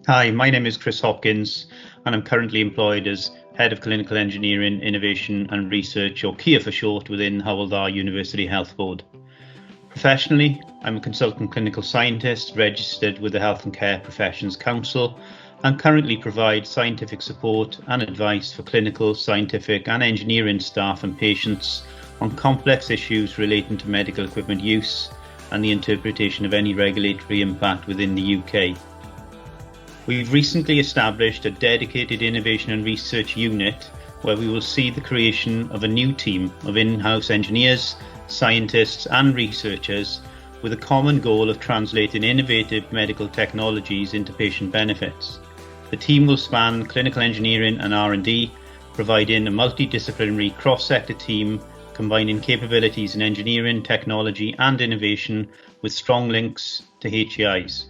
Hi, my name is Chris Hopkins, and I'm currently employed as Head of Clinical Engineering, Innovation and Research, or CIA for short, within Hywel University Health Board. Professionally, I'm a consultant clinical scientist registered with the Health and Care Professions Council and currently provide scientific support and advice for clinical, scientific and engineering staff and patients on complex issues relating to medical equipment use and the interpretation of any regulatory impact within the UK. We've recently established a dedicated innovation and research unit where we will see the creation of a new team of in-house engineers, scientists and researchers with a common goal of translating innovative medical technologies into patient benefits. The team will span clinical engineering and R&D, providing a multidisciplinary cross-sector team combining capabilities in engineering, technology and innovation with strong links to HEIs.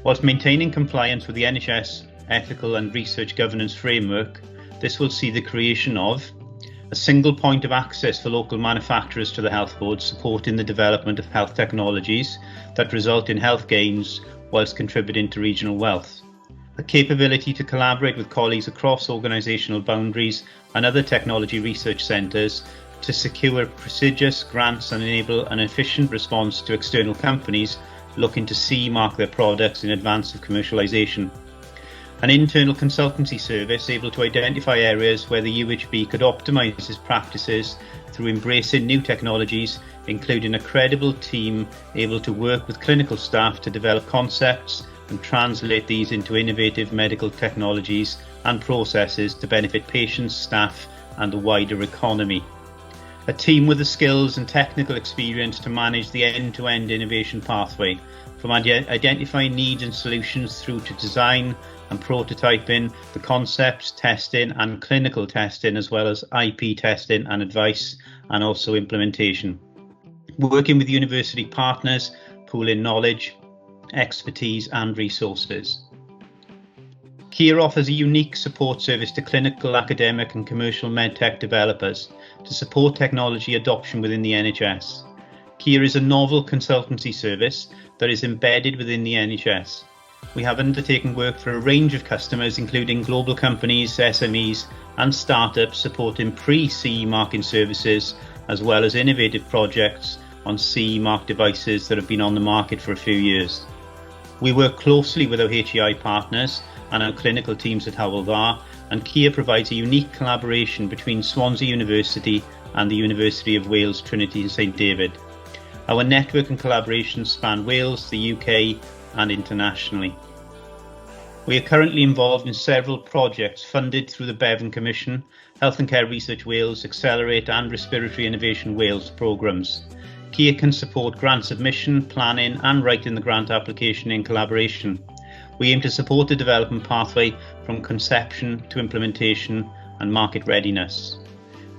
Whilst maintaining compliance with the NHS ethical and research governance framework, this will see the creation of a single point of access for local manufacturers to the Health Board, supporting the development of health technologies that result in health gains whilst contributing to regional wealth. A capability to collaborate with colleagues across organisational boundaries and other technology research centres to secure prestigious grants and enable an efficient response to external companies looking to CE mark their products in advance of commercialisation. An internal consultancy service able to identify areas where the UHB could optimise its practices through embracing new technologies, including a credible team able to work with clinical staff to develop concepts and translate these into innovative medical technologies and processes to benefit patients, staff and the wider economy. A team with the skills and technical experience to manage the end-to-end innovation pathway, from identifying needs and solutions through to design and prototyping, the concepts, testing and clinical testing, as well as IP testing and advice, and also implementation. Working with university partners, pooling knowledge, expertise and resources. CIA offers a unique support service to clinical, academic and commercial medtech developers to support technology adoption within the NHS. CIA is a novel consultancy service that is embedded within the NHS. We have undertaken work for a range of customers, including global companies, SMEs and startups supporting pre-CE marking services, as well as innovative projects on CE marked devices that have been on the market for a few years. We work closely with our HEI partners and our clinical teams at Hywel, and CIA provides a unique collaboration between Swansea University and the University of Wales Trinity St David. Our network and collaborations span Wales, the UK and internationally. We are currently involved in several projects funded through the Bevan Commission, Health and Care Research Wales, Accelerate and Respiratory Innovation Wales programmes. CIA can support grant submission, planning and writing the grant application in collaboration. We aim to support the development pathway from conception to implementation and market readiness.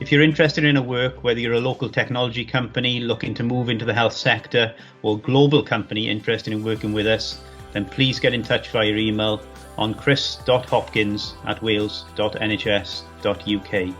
If you're interested in our work, whether you're a local technology company looking to move into the health sector or a global company interested in working with us, then please get in touch via email on chris.hopkins@wales.nhs.uk.